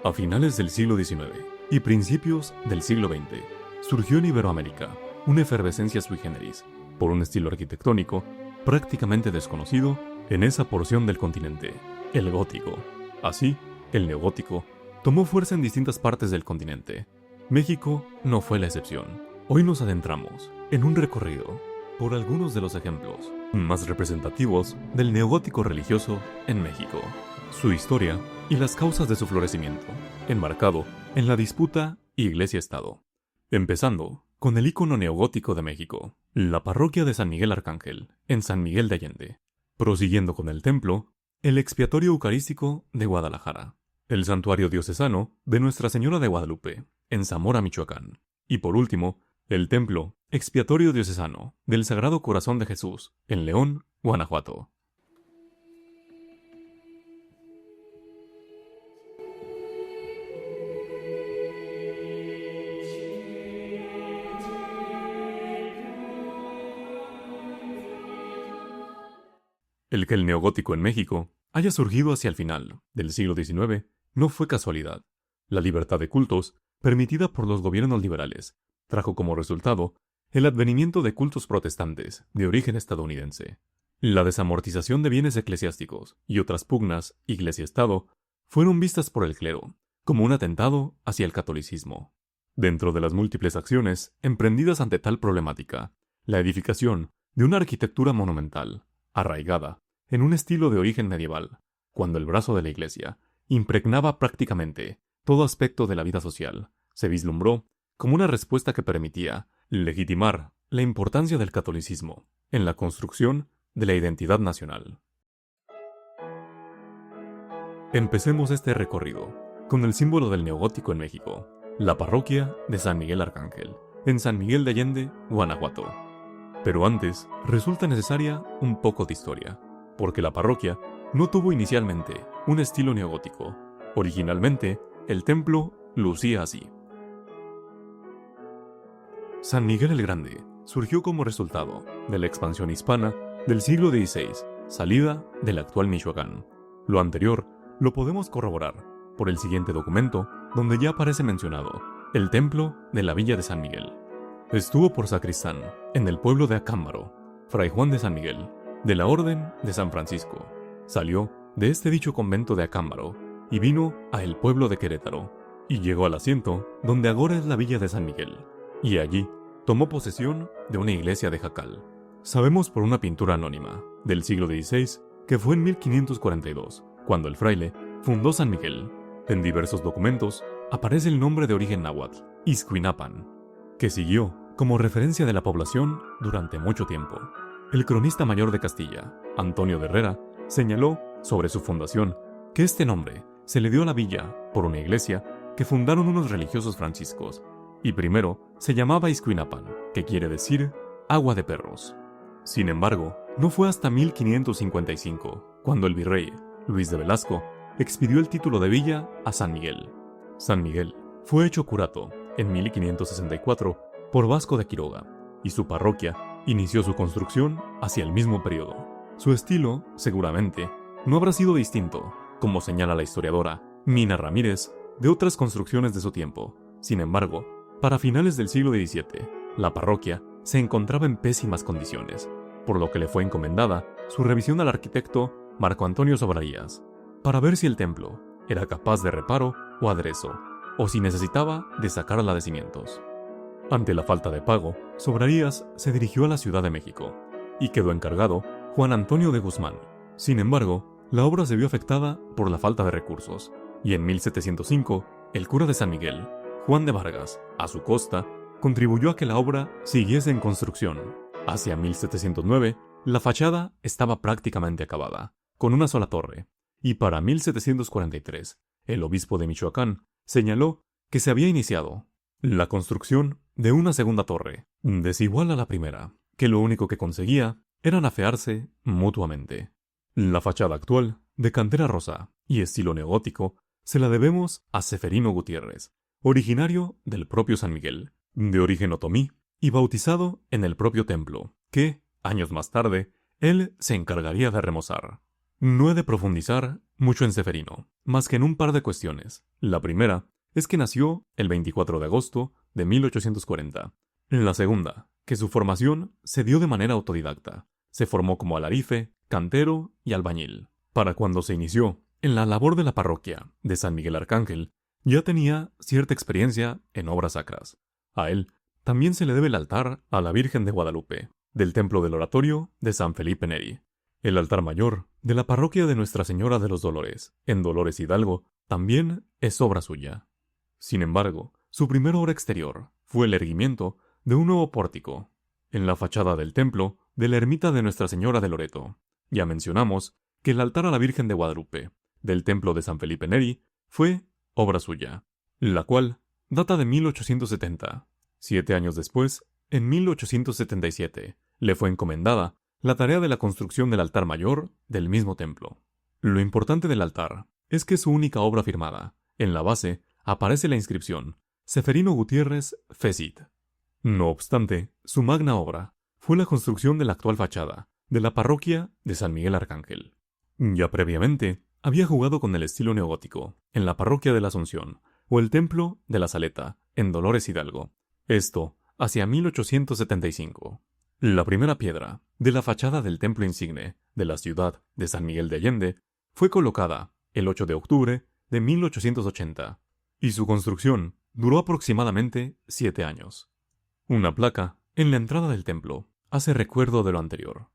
A finales del siglo XIX y principios del siglo XX, surgió en Iberoamérica una efervescencia sui generis por un estilo arquitectónico prácticamente desconocido en esa porción del continente, el gótico. Así, el neogótico tomó fuerza en distintas partes del continente. México no fue la excepción. Hoy nos adentramos en un recorrido por algunos de los ejemplos más representativos del neogótico religioso en México, su historia y las causas de su florecimiento, enmarcado en la disputa Iglesia-Estado. Empezando con el ícono neogótico de México, la parroquia de San Miguel Arcángel, en San Miguel de Allende. Prosiguiendo con el templo, el expiatorio eucarístico de Guadalajara, el santuario diocesano de Nuestra Señora de Guadalupe, en Zamora, Michoacán. Y por último, el templo expiatorio diocesano del Sagrado Corazón de Jesús, en León, Guanajuato. El que el neogótico en México haya surgido hacia el final del siglo XIX no fue casualidad. La libertad de cultos, permitida por los gobiernos liberales, trajo como resultado el advenimiento de cultos protestantes de origen estadounidense. La desamortización de bienes eclesiásticos y otras pugnas Iglesia-Estado fueron vistas por el clero como un atentado hacia el catolicismo. Dentro de las múltiples acciones emprendidas ante tal problemática, la edificación de una arquitectura monumental, arraigada en un estilo de origen medieval, cuando el brazo de la Iglesia impregnaba prácticamente todo aspecto de la vida social, se vislumbró como una respuesta que permitía legitimar la importancia del catolicismo en la construcción de la identidad nacional. Empecemos este recorrido con el símbolo del neogótico en México, la parroquia de San Miguel Arcángel, en San Miguel de Allende, Guanajuato. Pero antes, resulta necesaria un poco de historia, porque la parroquia no tuvo inicialmente un estilo neogótico. Originalmente, el templo lucía así. San Miguel el Grande surgió como resultado de la expansión hispana del siglo XVI, salida del actual Michoacán. Lo anterior lo podemos corroborar por el siguiente documento, donde ya aparece mencionado el templo de la Villa de San Miguel. Estuvo por sacristán en el pueblo de Acámbaro, Fray Juan de San Miguel, de la Orden de San Francisco. Salió de este dicho convento de Acámbaro y vino a el pueblo de Querétaro, y llegó al asiento donde ahora es la Villa de San Miguel, y allí tomó posesión de una iglesia de jacal. Sabemos por una pintura anónima del siglo XVI que fue en 1542, cuando el fraile fundó San Miguel. En diversos documentos aparece el nombre de origen náhuatl, Ixcuinapan, que siguió como referencia de la población durante mucho tiempo. El cronista mayor de Castilla, Antonio de Herrera, señaló sobre su fundación que este nombre se le dio a la villa por una iglesia que fundaron unos religiosos franciscos, y primero se llamaba Ixcuinapan, que quiere decir agua de perros. Sin embargo, no fue hasta 1555, cuando el virrey Luis de Velasco expidió el título de villa a San Miguel. San Miguel fue hecho curato en 1564 por Vasco de Quiroga, y su parroquia inició su construcción hacia el mismo periodo. Su estilo, seguramente, no habrá sido distinto, como señala la historiadora Mina Ramírez, de otras construcciones de su tiempo. Sin embargo, para finales del siglo XVII, la parroquia se encontraba en pésimas condiciones, por lo que le fue encomendada su revisión al arquitecto Marco Antonio Sobrarías, para ver si el templo era capaz de reparo o aderezo, o si necesitaba de sacarla de cimientos. Ante la falta de pago, Sobrarías se dirigió a la Ciudad de México, y quedó encargado Juan Antonio de Guzmán. Sin embargo, la obra se vio afectada por la falta de recursos, y en 1705, el cura de San Miguel, Juan de Vargas, a su costa, contribuyó a que la obra siguiese en construcción. Hacia 1709, la fachada estaba prácticamente acabada, con una sola torre, y para 1743, el obispo de Michoacán señaló que se había iniciado la construcción de una segunda torre, desigual a la primera, que lo único que conseguía era afearse mutuamente. La fachada actual, de cantera rosa y estilo neogótico, se la debemos a Seferino Gutiérrez, originario del propio San Miguel, de origen otomí y bautizado en el propio templo, que, años más tarde, él se encargaría de remozar. No he de profundizar mucho en Ceferino, más que en un par de cuestiones. La primera es que nació el 24 de agosto de 1840. La segunda, que su formación se dio de manera autodidacta. Se formó como alarife, cantero y albañil. Para cuando se inició en la labor de la parroquia de San Miguel Arcángel, ya tenía cierta experiencia en obras sacras. A él también se le debe el altar a la Virgen de Guadalupe, del templo del oratorio de San Felipe Neri. El altar mayor de la parroquia de Nuestra Señora de los Dolores, en Dolores Hidalgo, también es obra suya. Sin embargo, su primera obra exterior fue el erguimiento de un nuevo pórtico, en la fachada del templo de la ermita de Nuestra Señora de Loreto. Ya mencionamos que el altar a la Virgen de Guadalupe, del templo de San Felipe Neri, fue obra suya, la cual data de 1870. 7 años después, en 1877, le fue encomendada la tarea de la construcción del altar mayor del mismo templo. Lo importante del altar es que es su única obra firmada. En la base aparece la inscripción Ceferino Gutiérrez Fecit. No obstante, su magna obra fue la construcción de la actual fachada de la parroquia de San Miguel Arcángel. Ya previamente, había jugado con el estilo neogótico en la parroquia de la Asunción o el templo de la Saleta en Dolores Hidalgo. Esto hacia 1875. La primera piedra de la fachada del templo insigne de la ciudad de San Miguel de Allende fue colocada el 8 de octubre de 1880 y su construcción duró aproximadamente 7 años. Una placa en la entrada del templo hace recuerdo de lo anterior.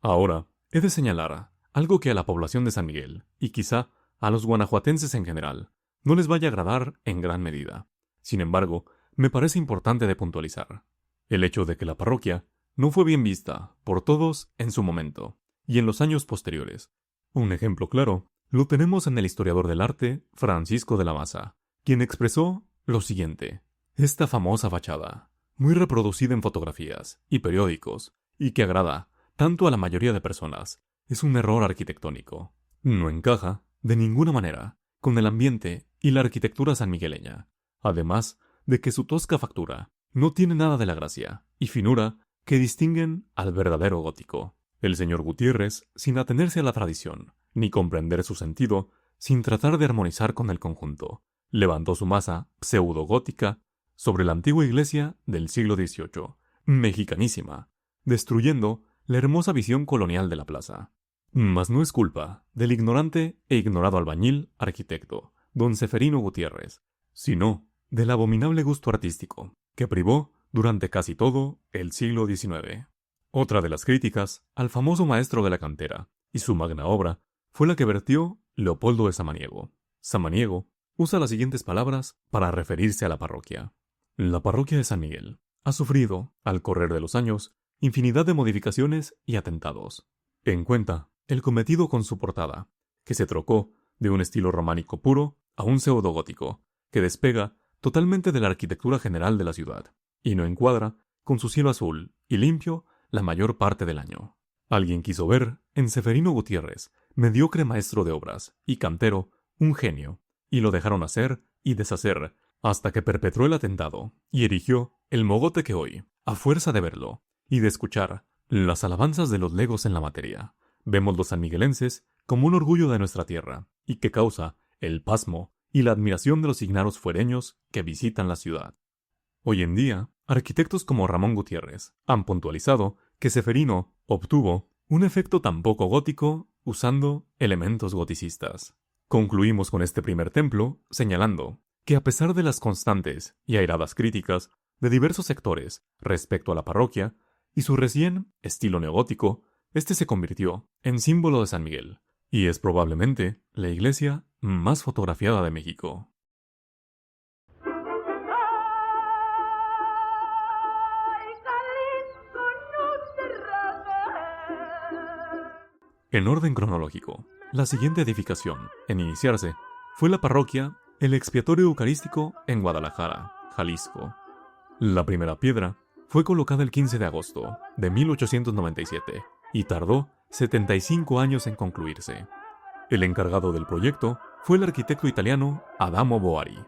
Ahora, he de señalar algo que a la población de San Miguel, y quizá a los guanajuatenses en general, no les vaya a agradar en gran medida. Sin embargo, me parece importante de puntualizar el hecho de que la parroquia no fue bien vista por todos en su momento y en los años posteriores. Un ejemplo claro lo tenemos en el historiador del arte Francisco de la Maza, quien expresó lo siguiente: esta famosa fachada, muy reproducida en fotografías y periódicos, y que agrada tanto a la mayoría de personas, es un error arquitectónico. No encaja, de ninguna manera, con el ambiente y la arquitectura sanmigueleña, además de que su tosca factura no tiene nada de la gracia y finura que distinguen al verdadero gótico. El señor Gutiérrez, sin atenerse a la tradición, ni comprender su sentido, sin tratar de armonizar con el conjunto, levantó su masa pseudo-gótica sobre la antigua iglesia del siglo XVIII, mexicanísima, destruyendo la hermosa visión colonial de la plaza. Mas no es culpa del ignorante e ignorado albañil arquitecto, don Ceferino Gutiérrez, sino del abominable gusto artístico que privó durante casi todo el siglo XIX. Otra de las críticas al famoso maestro de la cantera y su magna obra fue la que vertió Leopoldo de Samaniego. Samaniego usa las siguientes palabras para referirse a la parroquia. La parroquia de San Miguel ha sufrido, al correr de los años, infinidad de modificaciones y atentados. En cuenta el cometido con su portada, que se trocó de un estilo románico puro a un pseudogótico, que despega totalmente de la arquitectura general de la ciudad, y no encuadra con su cielo azul y limpio la mayor parte del año. Alguien quiso ver en Ceferino Gutiérrez, mediocre maestro de obras y cantero, un genio, y lo dejaron hacer y deshacer hasta que perpetró el atentado y erigió el mogote que hoy, a fuerza de verlo y de escuchar las alabanzas de los legos en la materia, vemos los sanmiguelenses como un orgullo de nuestra tierra y que causa el pasmo y la admiración de los ignaros fuereños que visitan la ciudad. Hoy en día, arquitectos como Ramón Gutiérrez han puntualizado que Ceferino obtuvo un efecto tan poco gótico usando elementos goticistas. Concluimos con este primer templo señalando que a pesar de las constantes y airadas críticas de diversos sectores respecto a la parroquia y su recién estilo neogótico, este se convirtió en símbolo de San Miguel, y es probablemente la iglesia más fotografiada de México. En orden cronológico, la siguiente edificación en iniciarse fue la parroquia El Expiatorio Eucarístico en Guadalajara, Jalisco. La primera piedra fue colocada el 15 de agosto de 1897 y tardó 75 años en concluirse. El encargado del proyecto fue el arquitecto italiano Adamo Boari,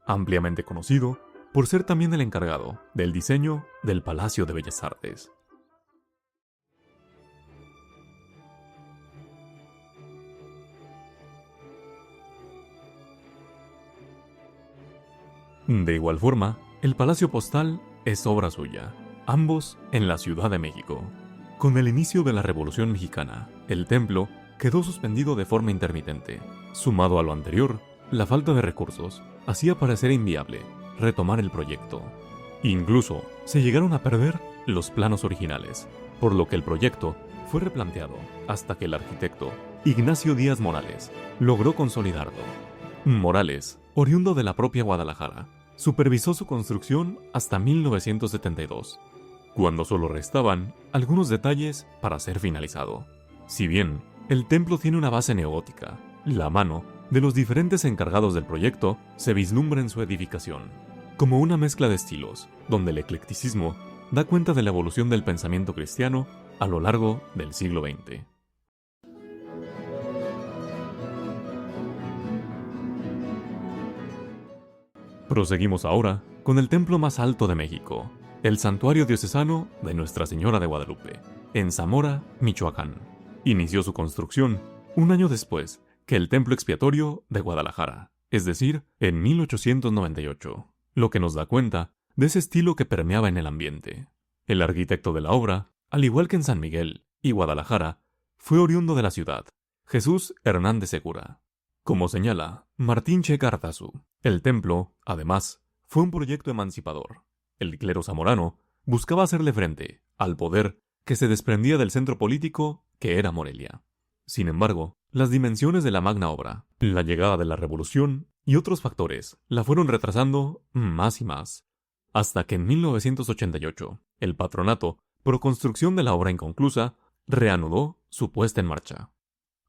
ampliamente conocido por ser también el encargado del diseño del Palacio de Bellas Artes. De igual forma, el Palacio Postal es obra suya, ambos en la Ciudad de México. Con el inicio de la Revolución Mexicana, el templo quedó suspendido de forma intermitente. Sumado a lo anterior, la falta de recursos hacía parecer inviable retomar el proyecto. Incluso se llegaron a perder los planos originales, por lo que el proyecto fue replanteado hasta que el arquitecto Ignacio Díaz Morales logró consolidarlo. Morales, oriundo de la propia Guadalajara, supervisó su construcción hasta 1972, cuando solo restaban algunos detalles para ser finalizado. Si bien el templo tiene una base neogótica, la mano de los diferentes encargados del proyecto se vislumbra en su edificación, como una mezcla de estilos, donde el eclecticismo da cuenta de la evolución del pensamiento cristiano a lo largo del siglo XX. Proseguimos ahora con el templo más alto de México, el Santuario Diocesano de Nuestra Señora de Guadalupe, en Zamora, Michoacán. Inició su construcción un año después que el Templo Expiatorio de Guadalajara, es decir, en 1898, lo que nos da cuenta de ese estilo que permeaba en el ambiente. El arquitecto de la obra, al igual que en San Miguel y Guadalajara, fue oriundo de la ciudad, Jesús Hernández Segura. Como señala Martín Checa Artazu, el templo, además, fue un proyecto emancipador. El clero zamorano buscaba hacerle frente al poder que se desprendía del centro político que era Morelia. Sin embargo, las dimensiones de la magna obra, la llegada de la revolución y otros factores la fueron retrasando más y más, hasta que en 1988 el patronato, por construcción de la obra inconclusa, reanudó su puesta en marcha.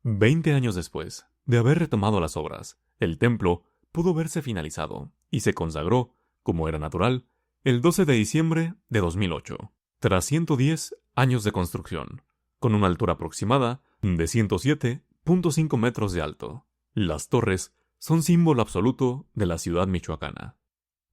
20 años después de haber retomado las obras, el templo pudo verse finalizado y se consagró, como era natural, el 12 de diciembre de 2008, tras 110 años de construcción, con una altura aproximada de 107.5 metros de alto. Las torres son símbolo absoluto de la ciudad michoacana.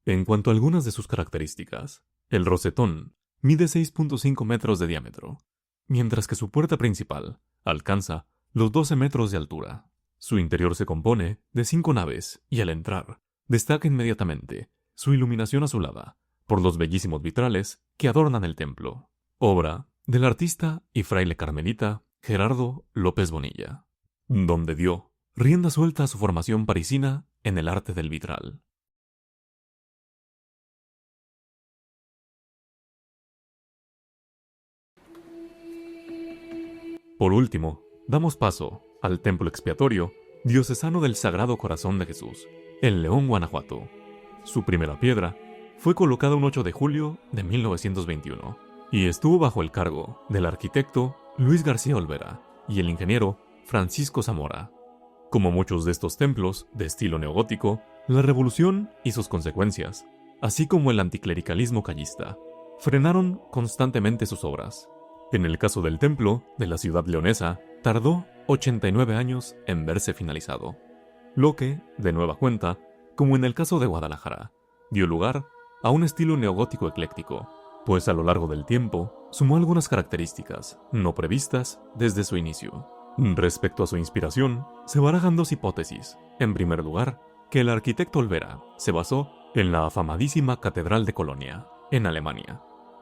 En cuanto a algunas de sus características, el rosetón mide 6.5 metros de diámetro, mientras que su puerta principal alcanza los 12 metros de altura. Su interior se compone de 5 naves y al entrar, destaca inmediatamente su iluminación azulada por los bellísimos vitrales que adornan el templo, obra del artista y fraile carmelita Gerardo López Bonilla, donde dio rienda suelta a su formación parisina en el arte del vitral. Por último, damos paso al Templo Expiatorio Diocesano del Sagrado Corazón de Jesús, en León, Guanajuato. Su primera piedra fue colocada un 8 de julio de 1921 y estuvo bajo el cargo del arquitecto Luis García Olvera y el ingeniero Francisco Zamora. Como muchos de estos templos de estilo neogótico, la revolución y sus consecuencias, así como el anticlericalismo callista, frenaron constantemente sus obras. En el caso del templo de la ciudad leonesa, tardó 89 años en verse finalizado, lo que, de nueva cuenta, como en el caso de Guadalajara, dio lugar a un estilo neogótico ecléctico, pues a lo largo del tiempo sumó algunas características no previstas desde su inicio. Respecto a su inspiración, se barajan dos hipótesis. En primer lugar, que el arquitecto Olvera se basó en la afamadísima Catedral de Colonia, en Alemania,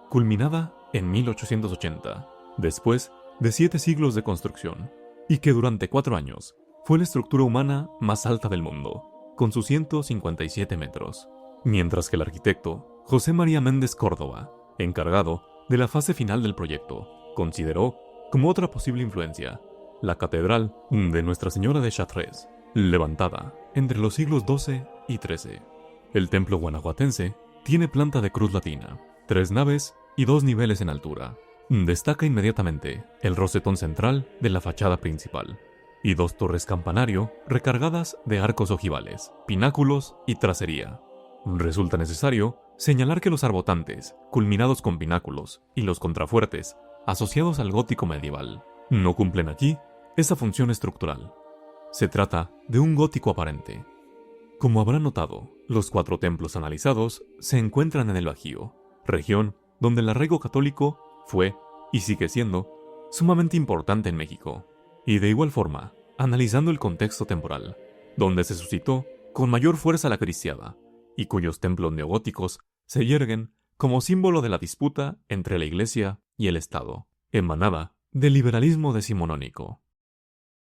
culminada en 1880, después de 7 siglos de construcción, y que durante 4 años fue la estructura humana más alta del mundo, con sus 157 metros, mientras que el arquitecto José María Méndez Córdoba, encargado de la fase final del proyecto, consideró como otra posible influencia la Catedral de Nuestra Señora de Chartres, levantada entre los siglos XII y XIII. El templo guanajuatense tiene planta de cruz latina, 3 naves y 2 niveles en altura. Destaca inmediatamente el rosetón central de la fachada principal y 2 torres campanario recargadas de arcos ojivales, pináculos y tracería. Resulta necesario señalar que los arbotantes, culminados con pináculos, y los contrafuertes, asociados al gótico medieval, no cumplen aquí esa función estructural. Se trata de un gótico aparente. Como habrán notado, los 4 templos analizados se encuentran en el Bajío, región donde el arraigo católico fue, y sigue siendo, sumamente importante en México. Y de igual forma, analizando el contexto temporal, donde se suscitó con mayor fuerza la cristiada, y cuyos templos neogóticos se yerguen como símbolo de la disputa entre la Iglesia y el Estado, emanada del liberalismo decimonónico.